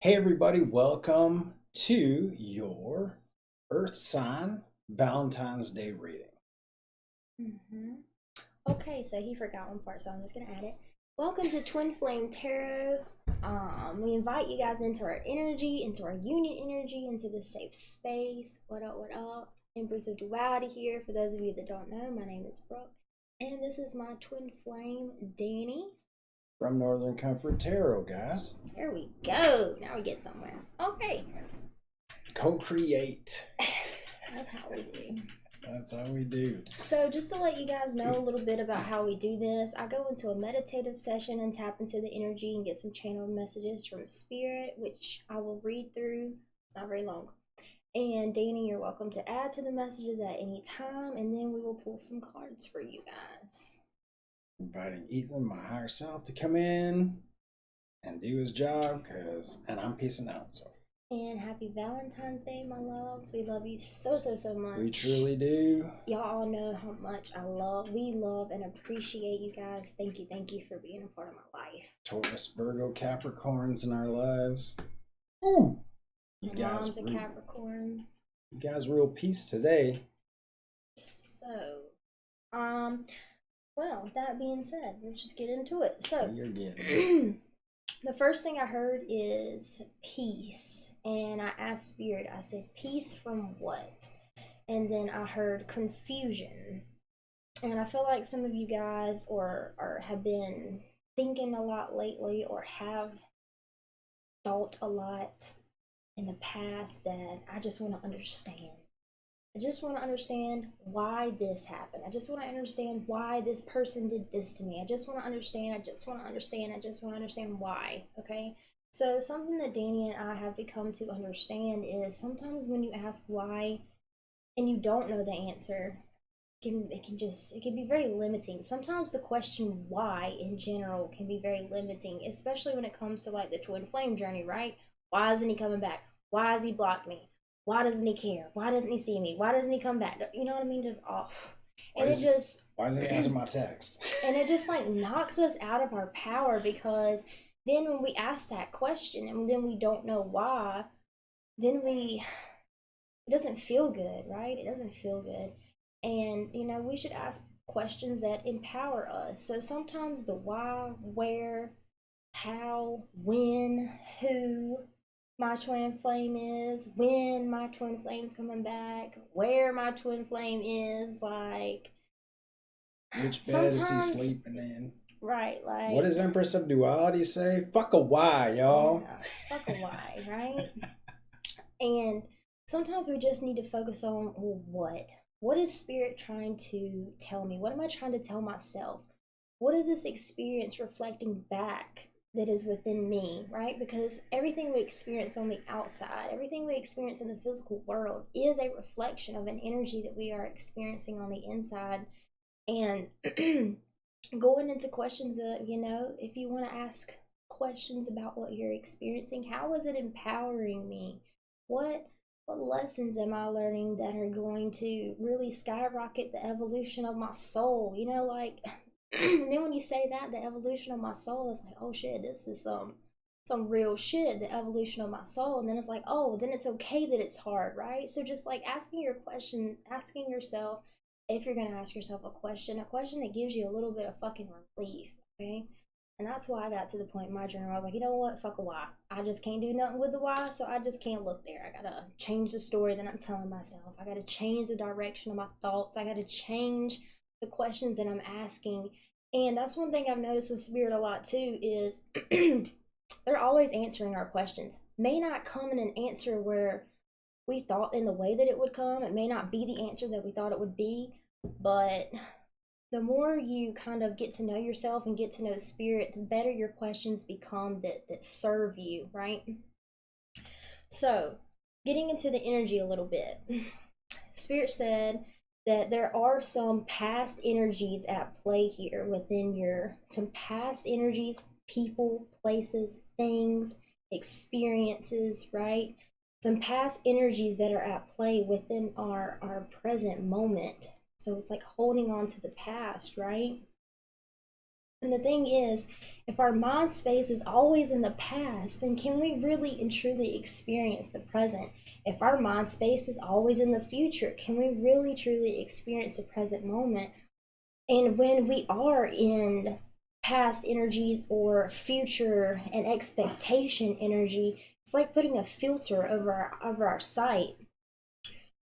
Hey everybody, welcome to your Earth sign Valentine's Day reading. hmm Okay, so he forgot one part, so I'm just gonna add it. Welcome to Twin Flame Tarot. We invite you guys into our energy, into our union energy, into this safe space. What up, what up? Empress of Duality here. For those of you that don't know, my name is Brooke, and this is my twin flame, Danny. From Northern Comfort Tarot, guys. There we go. Now we get somewhere. Okay. Co-create. That's how we do. That's how we do. So, just to let you guys know a little bit about how we do this, I go into a meditative session and tap into the energy and get some channeled messages from spirit, which I will read through. It's not very long. And Danny, you're welcome to add to the messages at any time, and then we will pull some cards for you guys. Inviting Ethan, my higher self, to come in and do his job, and I'm peacing out. So. And happy Valentine's Day, my loves. We love you so, so, so much. We truly do. Y'all all know how much we love and appreciate you guys. Thank you for being a part of my life. Taurus, Virgo, Capricorns in our lives. Ooh! My mom's a Capricorn. You guys real peace today. So, well, that being said, let's just get into it. So, you're getting the first thing I heard is peace. And I asked Spirit, I said, peace from what? And then I heard confusion. And I feel like some of you guys or have been thinking a lot lately or have thought a lot in the past that I just want to understand. I just want to understand why this happened. I just want to understand why this person did this to me. I just want to understand. I just want to understand. I just want to understand why. Okay. So something that Danny and I have become to understand is sometimes when you ask why and you don't know the answer, it can be very limiting. Sometimes the question why in general can be very limiting, especially when it comes to like the twin flame journey, right? Why isn't he coming back? Why has he blocked me? Why doesn't he care? Why doesn't he see me? Why doesn't he come back? You know what I mean? Just off. Why isn't he answering my text? And it just like knocks us out of our power, because then when we ask that question and then we don't know why, then it doesn't feel good, right? It doesn't feel good. And we should ask questions that empower us. So sometimes the why, where, how, when, who my twin flame is, when my twin flame's coming back, where my twin flame is, like which bed is he sleeping in? Right, like what does Empress of Duality say? Fuck a why, y'all. Yeah, fuck a why, right? And sometimes we just need to focus on, well, what is spirit trying to tell me? What am I trying to tell myself? What is this experience reflecting back that is within me, right? Because everything we experience on the outside, everything we experience in the physical world is a reflection of an energy that we are experiencing on the inside. And going into questions of, if you want to ask questions about what you're experiencing, how is it empowering me? What lessons am I learning that are going to really skyrocket the evolution of my soul? Like and then when you say that, the evolution of my soul, is like, oh shit, this is some real shit, the evolution of my soul. And then it's like, oh, then it's okay that it's hard, right? So just like asking yourself, if you're gonna ask yourself a question that gives you a little bit of fucking relief, okay? And that's why I got to the point in my journey where I was like, you know what, fuck a why. I just can't do nothing with the why, so I just can't look there. I gotta change the story that I'm telling myself. I gotta change the direction of my thoughts. I gotta change the questions that I'm asking. And that's one thing I've noticed with spirit a lot too, is they're always answering our questions. May not come in an answer where we thought in the way that it would come. It may not be the answer that we thought it would be, but the more you kind of get to know yourself and get to know spirit, the better your questions become that serve you, right? So, getting into the energy a little bit. Spirit said that there are some past energies at play here some past energies, people, places, things, experiences, right? Some past energies that are at play within our present moment. So it's like holding on to the past, right? And the thing is, if our mind space is always in the past, then can we really and truly experience the present? If our mind space is always in the future, can we really truly experience the present moment? And when we are in past energies or future and expectation energy, it's like putting a filter over our sight.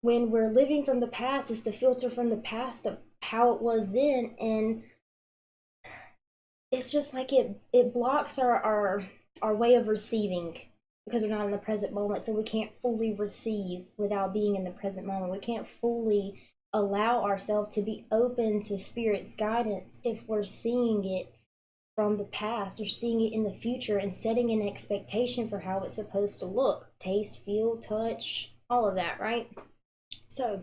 When we're living from the past, it's the filter from the past of how it was then, and it's just like it blocks our way of receiving because we're not in the present moment, so we can't fully receive without being in the present moment. We can't fully allow ourselves to be open to spirit's guidance if we're seeing it from the past or seeing it in the future and setting an expectation for how it's supposed to look, taste, feel, touch, all of that, right? So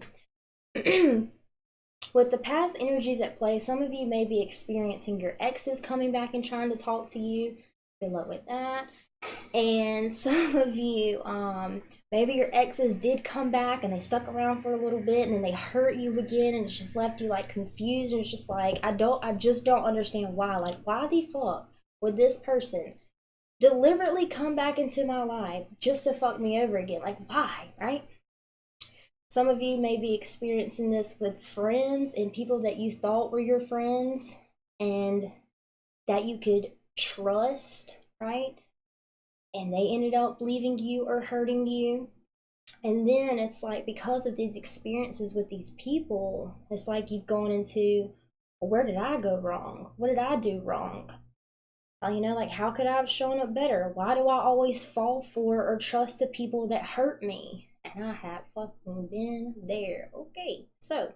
with the past energies at play, some of you may be experiencing your exes coming back and trying to talk to you. Good luck with that. And some of you, maybe your exes did come back and they stuck around for a little bit and then they hurt you again, and it's just left you like confused, and it's just like, I just don't understand why. Like, why the fuck would this person deliberately come back into my life just to fuck me over again? Like, why, right? Some of you may be experiencing this with friends and people that you thought were your friends and that you could trust, right? And they ended up leaving you or hurting you. And then it's like, because of these experiences with these people, it's like you've gone into, well, where did I go wrong? What did I do wrong? Like, how could I have shown up better? Why do I always fall for or trust the people that hurt me? And I have fucking been there. Okay, so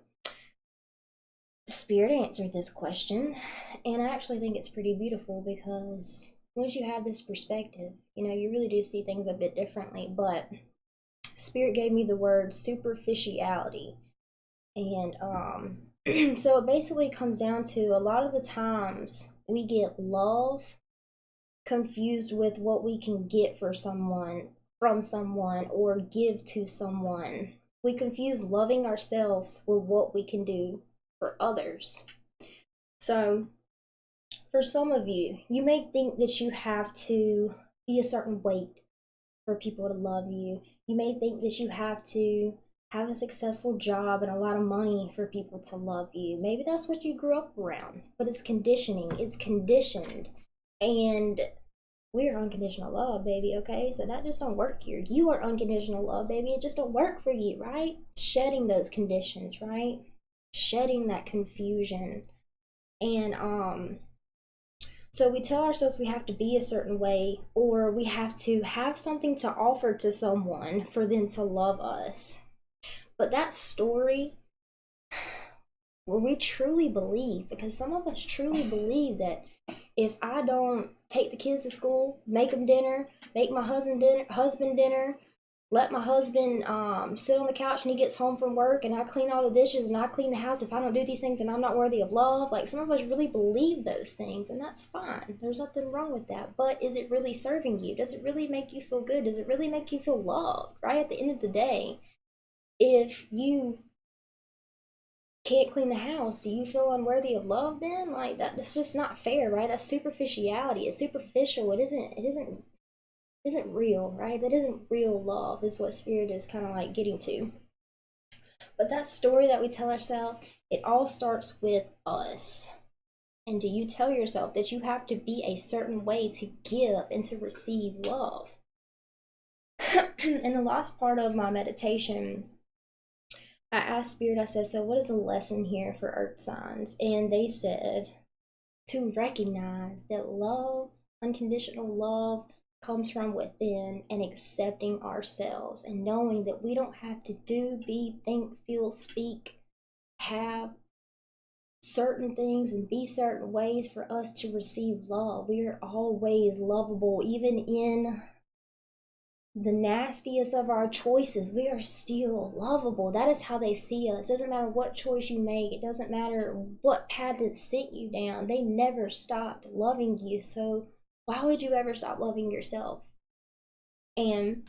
Spirit answered this question, and I actually think it's pretty beautiful because once you have this perspective, you really do see things a bit differently. But Spirit gave me the word superficiality, and so it basically comes down to, a lot of the times we get love confused with what we can get for someone, from someone, or give to someone. We confuse loving ourselves with what we can do for others. So for some of you, you may think that you have to be a certain weight for people to love you. You may think that you have to have a successful job and a lot of money for people to love you. Maybe that's what you grew up around, but it's conditioning, it's conditioned. And we're unconditional love, baby, okay? So that just don't work here. You are unconditional love, baby. It just don't work for you, right? Shedding those conditions, right? Shedding that confusion. And so we tell ourselves we have to be a certain way, or we have to have something to offer to someone for them to love us. But that story, where we truly believe, because some of us truly believe that if I don't take the kids to school, make them dinner, make my husband dinner, let my husband sit on the couch when he gets home from work, and I clean all the dishes and I clean the house, if I don't do these things, and I'm not worthy of love. Like, some of us really believe those things, and that's fine. There's nothing wrong with that. But is it really serving you? Does it really make you feel good? Does it really make you feel loved? Right? At the end of the day, if you can't clean the house, do you feel unworthy of love then? Like, that's just not fair, right? That's superficiality. It's superficial. It isn't real, right? That isn't real love, is what Spirit is kind of like getting to. But that story that we tell ourselves, it all starts with us. And do you tell yourself that you have to be a certain way to give and to receive love? In the last part of my meditation, I asked Spirit, I said, so what is the lesson here for earth signs? And they said to recognize that love, unconditional love, comes from within, and accepting ourselves and knowing that we don't have to do, be, think, feel, speak, have certain things and be certain ways for us to receive love. We are always lovable, even in the nastiest of our choices. We are still lovable. That is how they see us. It doesn't matter what choice you make, it doesn't matter what path that sent you down, they never stopped loving you. So why would you ever stop loving yourself? And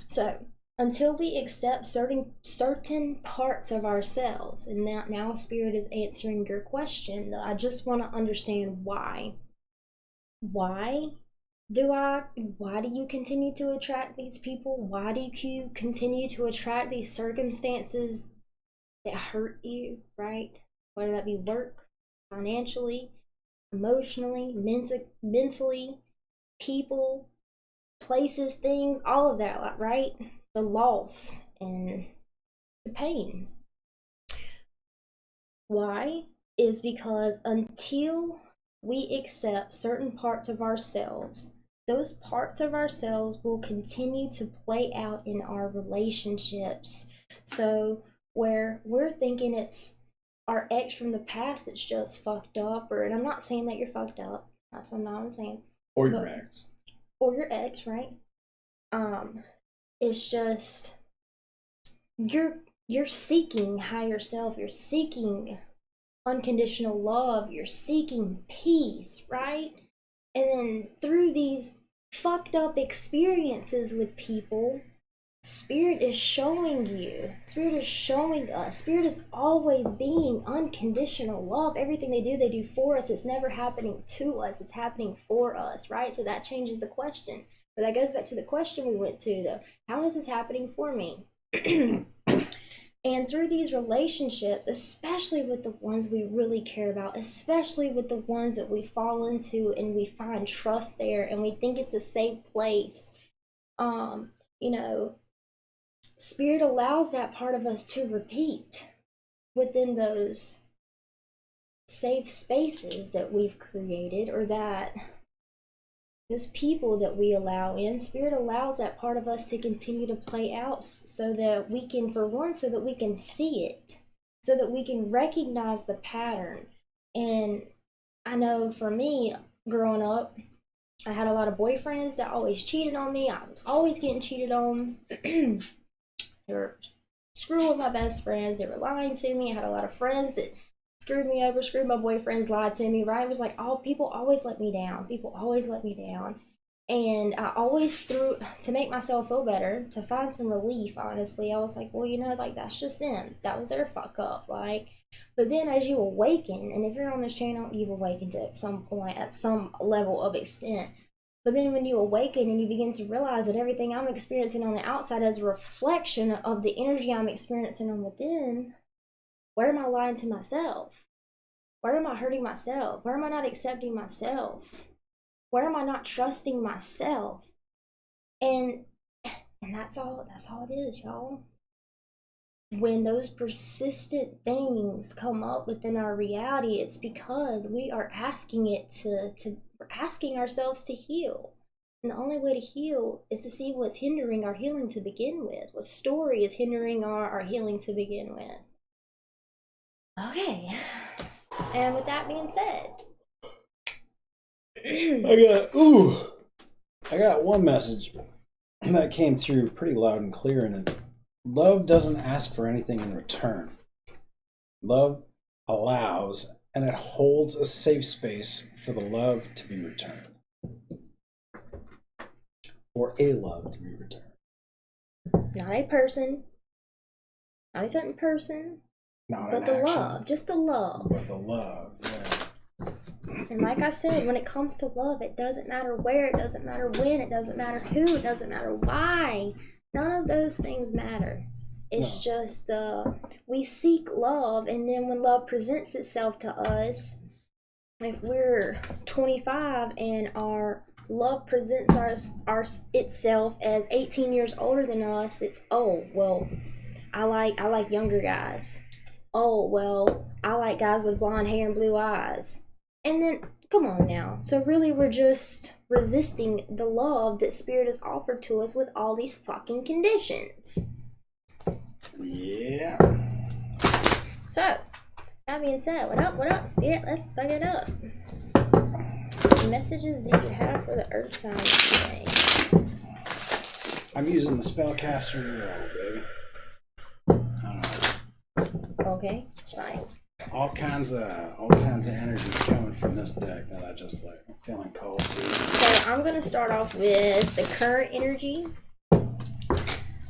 so until we accept certain parts of ourselves. And now Spirit is answering your question. I just want to understand why. Why do you continue to attract these people? Why do you continue to attract these circumstances that hurt you, right? Whether that be work, financially, emotionally, mentally, people, places, things, all of that, right? The loss and the pain. Why? Is because until we accept certain parts of ourselves, those parts of ourselves will continue to play out in our relationships. So where we're thinking it's our ex from the past that's just fucked up, and I'm not saying that you're fucked up. That's what I'm saying. Or your ex. Or your ex, right? It's just you're seeking higher self, you're seeking unconditional love, you're seeking peace, right? And then through these fucked up experiences with people, Spirit is showing you, Spirit is showing us, Spirit is always being unconditional love. Everything they do for us. It's never happening to us, it's happening for us, right? So that changes the question. But that goes back to the question we went to, though. How is this happening for me? And through these relationships, especially with the ones we really care about, especially with the ones that we fall into and we find trust there and we think it's a safe place, Spirit allows that part of us to repeat within those safe spaces that we've created, or that those people that we allow in. Spirit allows that part of us to continue to play out so that we can, so that we can see it, so that we can recognize the pattern. And I know for me, growing up, I had a lot of boyfriends that always cheated on me. I was always getting cheated on. They were screwing my best friends. They were lying to me. I had a lot of friends that screwed me over, screwed my boyfriends, lied to me, right? It was like, people always let me down. People always let me down. And I always to make myself feel better, to find some relief, honestly, I was like, well, that's just them. That was their fuck up. But then as you awaken, and if you're on this channel, you've awakened at some point, at some level of extent. But then when you awaken and you begin to realize that everything I'm experiencing on the outside is a reflection of the energy I'm experiencing on within, where am I lying to myself? Where am I hurting myself? Where am I not accepting myself? Where am I not trusting myself? And that's all it is, y'all. When those persistent things come up within our reality, it's because we are asking we're asking ourselves to heal. And the only way to heal is to see what's hindering our healing to begin with. What story is hindering our healing to begin with. Okay, and with that being said, I got one message that came through pretty loud and clear, and love doesn't ask for anything in return. Love allows, and it holds a safe space for the love to be returned. Or a love to be returned. Not a person, not a certain person. But the love, just the love. But the love, yeah. And like I said, when it comes to love, it doesn't matter where, it doesn't matter when, it doesn't matter who, it doesn't matter why. None of those things matter. It's just we seek love, and then when love presents itself to us, if we're 25 and our love presents itself as 18 years older than us, it's, oh, well, I like younger guys. Oh, well, I like guys with blonde hair and blue eyes. And then, come on now. So really, we're just resisting the love that Spirit has offered to us with all these fucking conditions. Yeah. So, that being said, what up, Spirit? Let's bug it up. What messages do you have for the Earth signs today? I'm using the spellcaster, baby. Okay, it's fine. All kinds of energy coming from this deck that I just like. I'm feeling called to. So I'm gonna start off with the current energy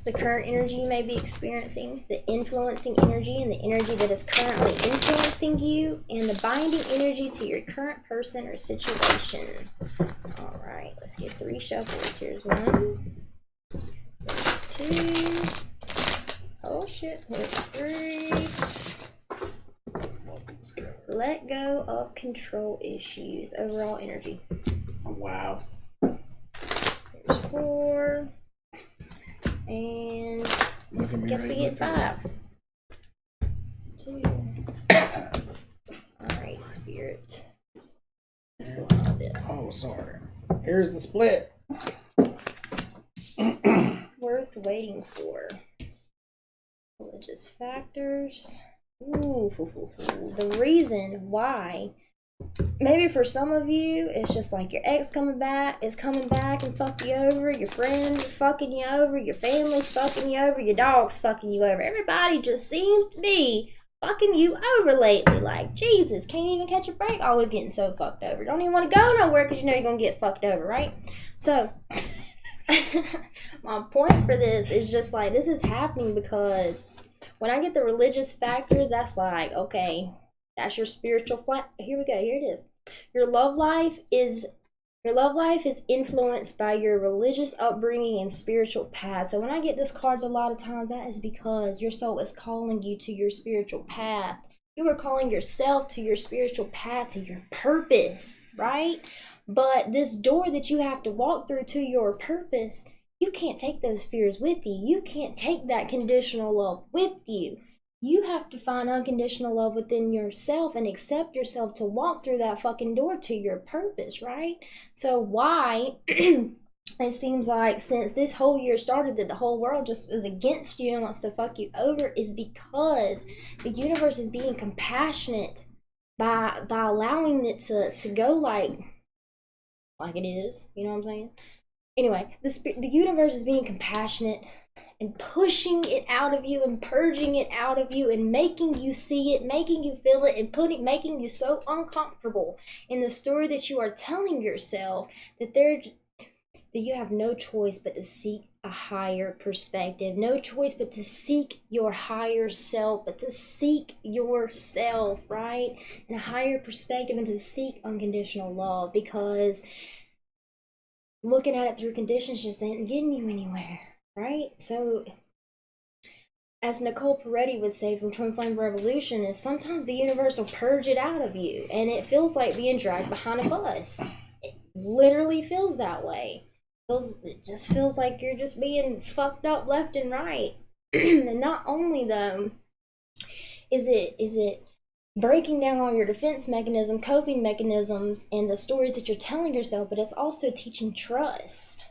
the current energy you may be experiencing, the influencing energy and the energy that is currently influencing you, and the binding energy to your current person or situation. All right, let's get 3 shuffles. Here's 1. There's 2. Oh shit, there's 3. Let go of control issues. Overall energy. Wow. There's 4. And I guess we get 5. 2. Alright, Spirit. What's going on with this? Oh, sorry. Here's the split. Worth waiting for. Religious factors. Ooh, the reason why. Maybe for some of you, it's just like your ex coming back and fuck you over, your friends are fucking you over, your family's fucking you over, your dog's fucking you over. Everybody just seems to be fucking you over lately. Like, Jesus, can't even catch a break, always getting so fucked over. Don't even want to go nowhere because you know you're going to get fucked over, right? So, my point for this is just like, this is happening because when I get the religious factors, that's like, okay, that's your spiritual flat. Here we go. Here it is. Your love life is influenced by your religious upbringing and spiritual path. So when I get this cards a lot of times, that is because your soul is calling you to your spiritual path. You are calling yourself to your spiritual path, to your purpose, right? But this door that you have to walk through to your purpose, you can't take those fears with you. You can't take that conditional love with you. You have to find unconditional love within yourself and accept yourself to walk through that fucking door to your purpose, right? So why it seems like since this whole year started that the whole world just is against you and wants to fuck you over is because the universe is being compassionate by allowing it to go like it is. You know what I'm saying? Anyway, the universe is being compassionate and pushing it out of you and purging it out of you and making you see it, making you feel it, and making you so uncomfortable in the story that you are telling yourself that you have no choice but to seek a higher perspective, no choice but to seek your higher self, but to seek yourself, right? And a higher perspective and to seek unconditional love, because looking at it through conditions just ain't getting you anywhere, right? So, as Nicole Peretti would say from Twin Flame Revolution, is sometimes the universe will purge it out of you, and it feels like being dragged behind a bus. It literally feels that way. It just feels like you're just being fucked up left and right. And not only though is it breaking down all your defense mechanism, coping mechanisms, and the stories that you're telling yourself, but it's also teaching trust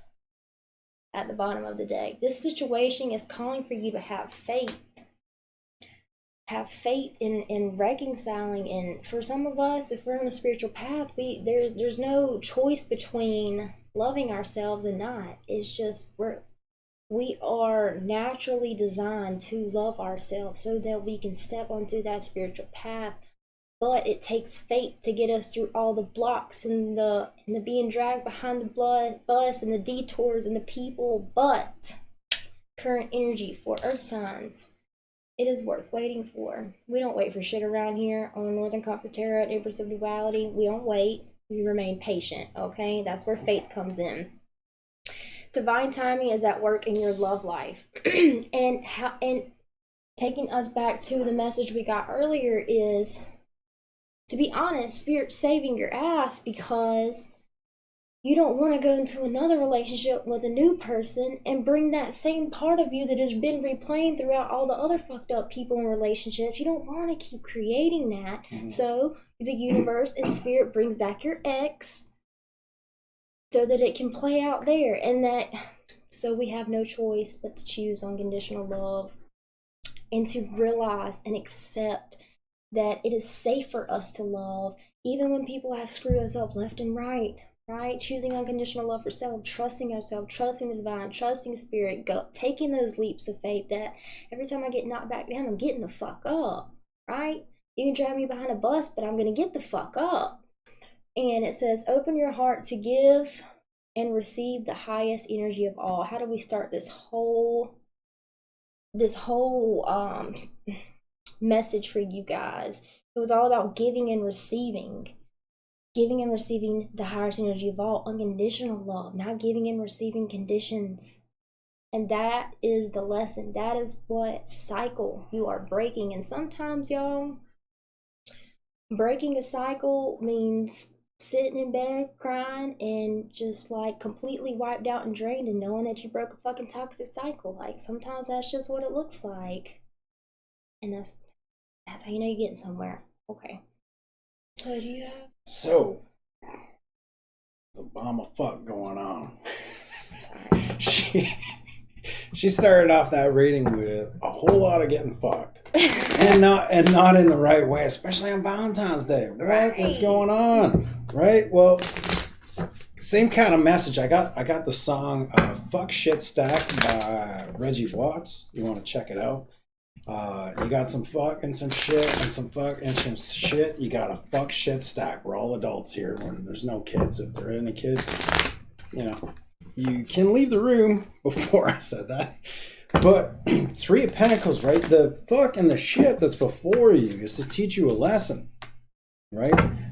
at the bottom of the deck. This situation is calling for you to have faith. Have faith in reconciling. And for some of us, if we're on the spiritual path, there's no choice between loving ourselves and not. It's just we are naturally designed to love ourselves so that we can step onto that spiritual path. But it takes faith to get us through all the blocks and the being dragged behind the bus and the detours and the people. But current energy for earth signs, it is worth waiting for. We don't wait for shit around here on Northern Comfort Tarot and Empress of Duality. We don't wait. We remain patient, okay? That's where faith comes in. Divine timing is at work in your love life. and taking us back to the message we got earlier is, to be honest, Spirit's saving your ass because you don't want to go into another relationship with a new person and bring that same part of you that has been replaying throughout all the other fucked up people in relationships. You don't want to keep creating that. Mm-hmm. So the universe and Spirit brings back your ex so that it can play out there, and so we have no choice but to choose unconditional love and to realize and accept that it is safe for us to love even when people have screwed us up left and right. Choosing unconditional love for self, trusting ourselves, trusting the divine, trusting Spirit, taking those leaps of faith that every time I get knocked back down, I'm getting the fuck up, right? You can drag me behind a bus, but I'm going to get the fuck up. And it says, open your heart to give and receive the highest energy of all. How do we start this whole this whole message for you guys. It was all about giving and receiving. Giving and receiving the highest energy of all, unconditional love, not giving and receiving conditions. And that is the lesson. That is what cycle you are breaking. And sometimes, y'all, breaking a cycle means sitting in bed crying and just like completely wiped out and drained and knowing that you broke a fucking toxic cycle. Like sometimes that's just what it looks like. And that's how you know you're getting somewhere. Okay. So do you have So there's a bomb of fuck going on. sorry. She started off that reading with a whole lot of getting fucked. and not in the right way, especially on Valentine's Day. What is going on? Right? Well, same kind of message. I got the song Fuck Shit Stack by Reggie Watts. You want to check it out. You got some fuck and some shit and some fuck and some shit. You got a fuck shit stack. We're all adults here. There's no kids. If there are any kids, you can leave the room before I said that. But Three of Pentacles, right? The fuck and the shit that's before you is to teach you a lesson, right?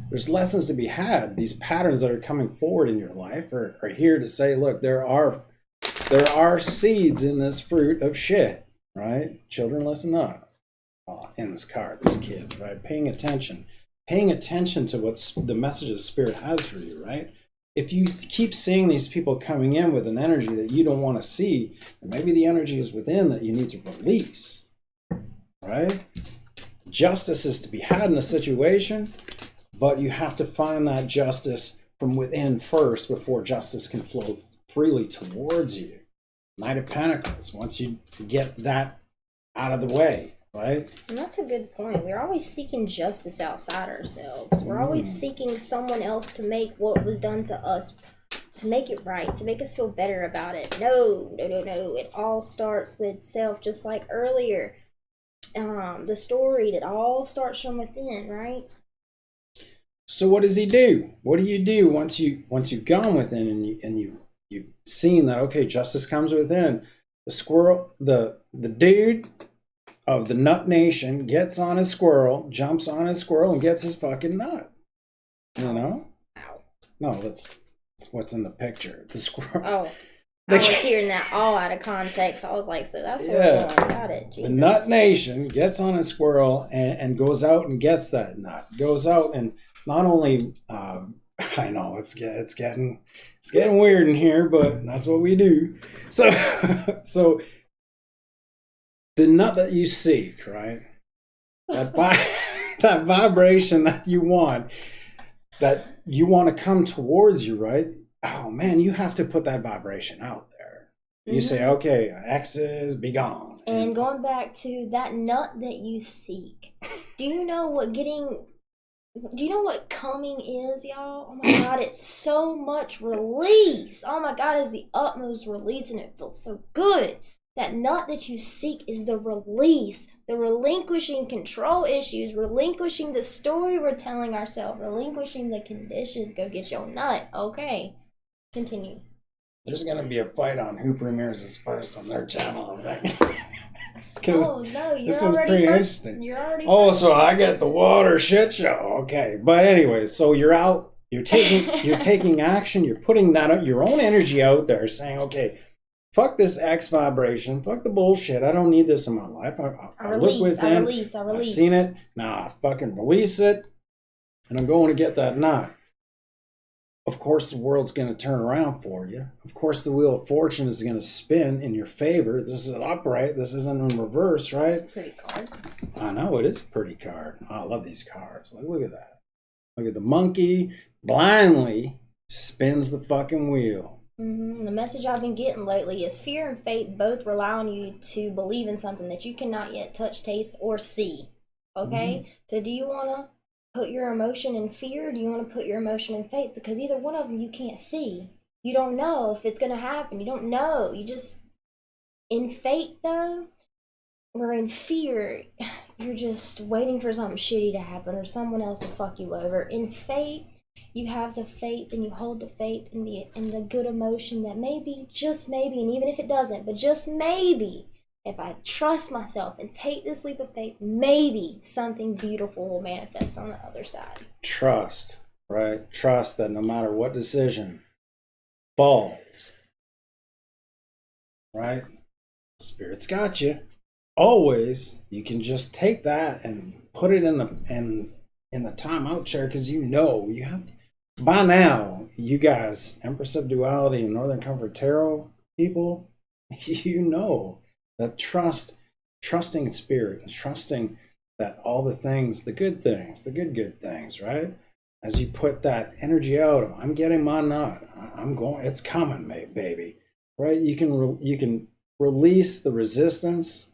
There's lessons to be had. These patterns that are coming forward in your life are here to say, look, there are seeds in this fruit of shit, right? Children, listen up. In this card, there's kids, right? Paying attention to what's the messages Spirit has for you, right? If you keep seeing these people coming in with an energy that you don't want to see, maybe the energy is within that you need to release, right? Justice is to be had in a situation, but you have to find that justice from within first before justice can flow freely towards you. Knight of Pentacles, once you get that out of the way, right? And that's a good point. We're always seeking justice outside ourselves. We're always seeking someone else to make what was done to us, to make it right, to make us feel better about it. No. It all starts with self, just like earlier. The story, it all starts from within, right? So what does he do? What do you do once you've gone within and you've seen that, okay, justice comes within? The squirrel, the dude of the nut nation gets on his squirrel, jumps on his squirrel, and gets his fucking nut. You know? Ow. No, that's what's in the picture. The squirrel. Oh, I was hearing that all out of context. I was like, so that's where we're going. Got it. Jesus. The nut nation gets on his squirrel and goes out and gets that nut. Goes out and not only, I know it's getting weird in here, but that's what we do. So the nut that you seek, right? That vibration that you want to come towards you, right? Oh man, you have to put that vibration out there. You say, okay, X's, be gone. And going back to that nut that you seek, do you know what coming is, y'all? Oh my God, it's so much release. Oh my God, it's the utmost release and it feels so good. That nut that you seek is the release, the relinquishing control issues, relinquishing the story we're telling ourselves, relinquishing the conditions. Go get your nut. Okay, continue. There's going to be a fight on who premieres this first on their channel. Oh, no, you're this was already pretty first. interesting. You're already first. So I get the water shit show. Okay. But anyway, so you're out, you're taking action, you're putting your own energy out there saying, okay, fuck this X vibration, fuck the bullshit. I don't need this in my life. I look within. I release. I've seen it. Now I fucking release it. And I'm going to get that nut. Of course, the world's going to turn around for you. Of course, the wheel of fortune is going to spin in your favor. This is upright. This isn't in reverse, right? It's a pretty card. I know, it is a pretty card. Oh, I love these cards. Look at that. Look at the monkey blindly spins the fucking wheel. The message I've been getting lately is fear and faith both rely on you to believe in something that you cannot yet touch, taste, or see. Okay? So do you want to put your emotion in fear, or do you want to put your emotion in faith? Because either one of them you can't see. You don't know if it's going to happen. You don't know. You just, in faith though, or in fear, you're just waiting for something shitty to happen or someone else to fuck you over. In faith, you have the faith and you hold the faith and the good emotion that maybe, just maybe, and even if it doesn't, but just maybe, if I trust myself and take this leap of faith, maybe something beautiful will manifest on the other side. Trust, right? Trust that no matter what decision falls, right? Spirit's got you. Always, you can just take that and put it in the timeout chair, because you have, by now, you guys, Empress of Duality and Northern Comfort Tarot people, you know that trusting Spirit, trusting that all the things, the good things, right? As you put that energy out, I'm getting my nut. I'm going. It's coming, mate, baby. Right? You can release the resistance,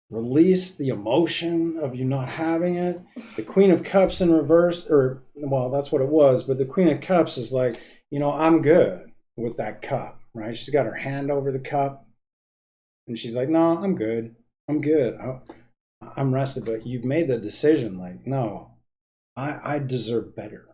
release the emotion of you not having it. The Queen of Cups in reverse, or well, that's what it was. But the Queen of Cups is like, I'm good with that cup, right? She's got her hand over the cup, and she's like, no, I'm good. I'm good. I'm rested. But you've made the decision, like, no, I deserve better.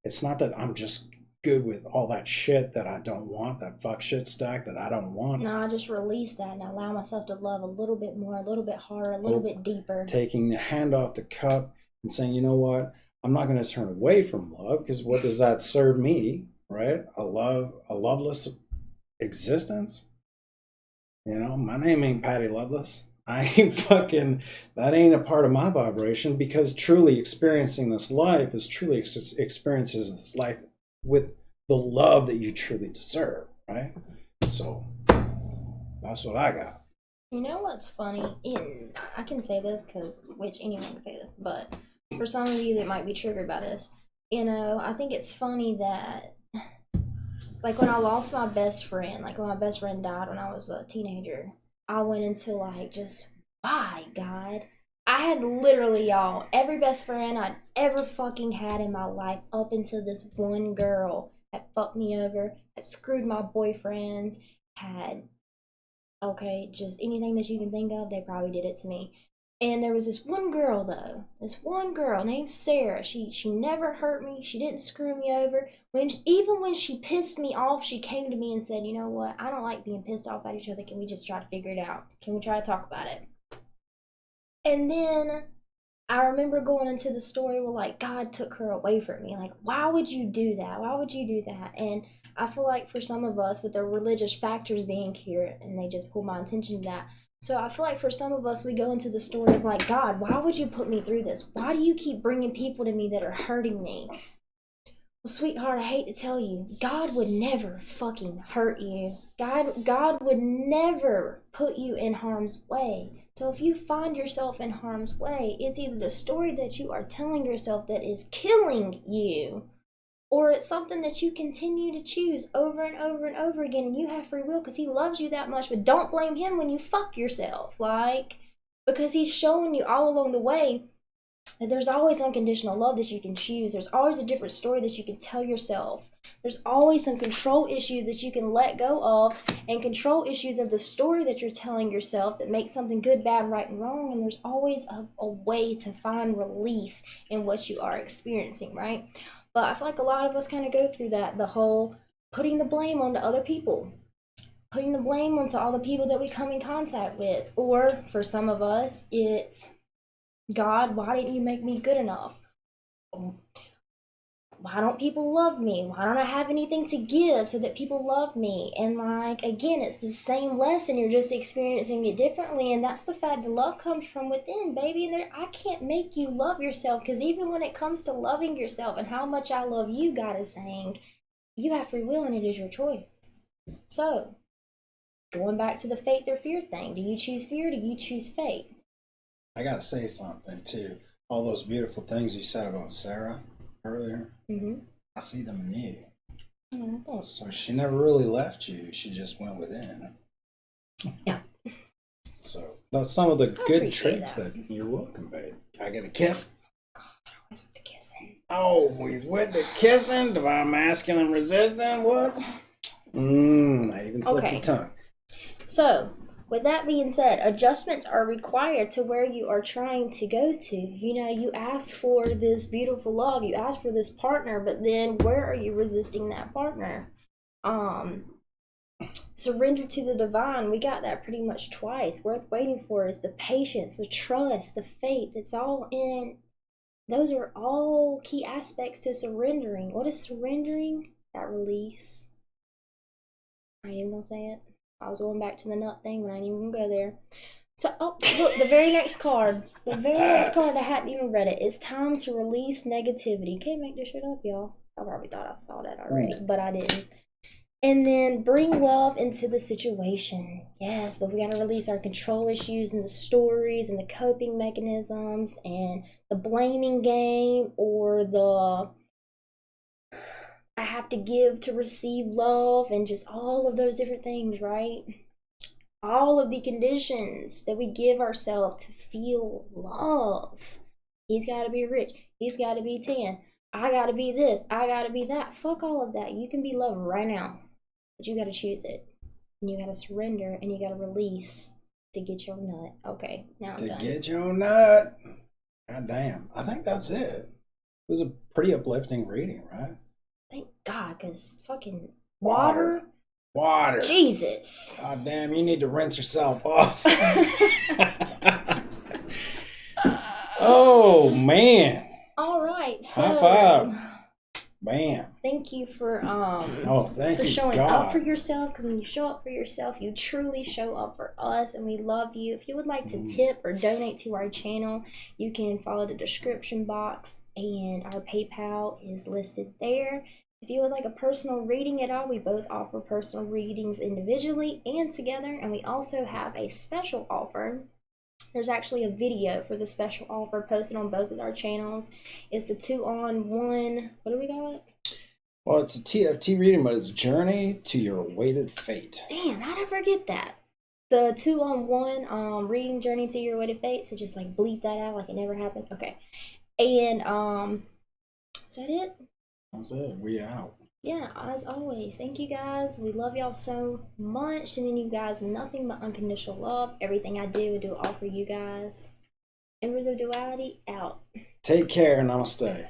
It's not that I'm just good with all that shit that I don't want, that fuck shit stack that I don't want. No, I just release that and allow myself to love a little bit more, a little bit harder, a little bit deeper. Taking the hand off the cup and saying, you know what? I'm not going to turn away from love, because what does that serve me, right? A loveless existence? My name ain't Patty Loveless. I ain't that ain't a part of my vibration, because truly experiencing this life is truly experiences this life with the love that you truly deserve, right? So that's what I got. You know what's funny? I can say this which anyone can say this, but for some of you that might be triggered by this, I think it's funny that, like, when I lost my best friend, like when my best friend died when I was a teenager, I went into just, why, God? I had literally, y'all, every best friend I'd ever fucking had in my life up until this one girl that fucked me over, that screwed my boyfriends, just anything that you can think of, they probably did it to me. And there was this one girl, though, named Sarah. She never hurt me. She didn't screw me over. Even when she pissed me off, she came to me and said, you know what? I don't like being pissed off at each other. Can we just try to figure it out? Can we try to talk about it? And then I remember going into the story where, God took her away from me. Why would you do that? Why would you do that? And I feel like for some of us, with the religious factors being here, and they just pull my attention to that. So I feel like for some of us, we go into the story of God, why would you put me through this? Why do you keep bringing people to me that are hurting me? Well, sweetheart, I hate to tell you, God would never fucking hurt you. God would never put you in harm's way. So if you find yourself in harm's way, it's either the story that you are telling yourself that is killing you, or it's something that you continue to choose over and over and over again, and you have free will because he loves you that much. But don't blame him when you fuck yourself, because he's showing you all along the way that there's always unconditional love that you can choose. There's always a different story that you can tell yourself. There's always some control issues that you can let go of, and control issues of the story that you're telling yourself that makes something good, bad, right, and wrong. And there's always a way to find relief in what you are experiencing, right? But I feel like a lot of us kind of go through that, the whole putting the blame onto other people, putting the blame onto all the people that we come in contact with. Or for some of us, it's, God, why didn't you make me good enough? Why don't people love me? Why don't I have anything to give so that people love me? And again, it's the same lesson. You're just experiencing it differently. And that's the fact that love comes from within, baby. And I can't make you love yourself, because even when it comes to loving yourself and how much I love you, God is saying, you have free will and it is your choice. So, going back to the faith or fear thing, do you choose fear or do you choose faith? I gotta say something too. All those beautiful things you said about Sarah earlier, I see them in you. So she never really left you. She just went within. Yeah. So that's some of the good traits that you're welcome, babe. Can I get a kiss? God, always with the kissing. Always with the kissing. Divine masculine resistant. What? I even slipped the tongue. So, with that being said, adjustments are required to where you are trying to go to. You ask for this beautiful love, you ask for this partner, but then where are you resisting that partner? Surrender to the divine, we got that pretty much twice. Worth waiting for is the patience, the trust, the faith. It's all in. Those are all key aspects to surrendering. What is surrendering? That release. I ain't even gonna say it. I was going back to the nut thing, but I ain't even gonna go there. So, oh, look, the very next card. The very next card, I hadn't even read it. It's time to release negativity. Can't make this shit up, y'all. I probably thought I saw that already, but I didn't. And then bring love into the situation. Yes, but we got to release our control issues and the stories and the coping mechanisms and the blaming game or the I have to give to receive love and just all of those different things, right? All of the conditions that we give ourselves to feel love. He's got to be rich. He's got to be tan. I got to be this. I got to be that. Fuck all of that. You can be loved right now. But you got to choose it. And you got to surrender and you got to release to get your nut. Okay, now I'm done. To get your nut. God damn. I think that's it. It was a pretty uplifting reading, right? Thank God, because fucking Water. Jesus. God damn, you need to rinse yourself off. Oh, man. All right. So, high five. Bam. Thank you for thank you, showing God. up for yourself, because when you show up for yourself, you truly show up for us, and we love you. If you would like to tip or donate to our channel, you can follow the description box, and our PayPal is listed there. If you would like a personal reading at all, we both offer personal readings individually and together, and we also have a special offer. There's actually a video for the special offer posted on both of our channels. It's the 2-on-1. What do we got? Well, it's a TFT reading, but it's Journey to Your Awaited Fate. Damn, how'd I forget that? The 2-on-1 reading Journey to Your Awaited Fate. So just like bleep that out like it never happened. Okay. And is that it? That's it. We out. Yeah, as always, thank you guys. We love y'all so much. Sending you guys nothing but unconditional love. Everything I do all for you guys. Embers of Duality out. Take care and namaste.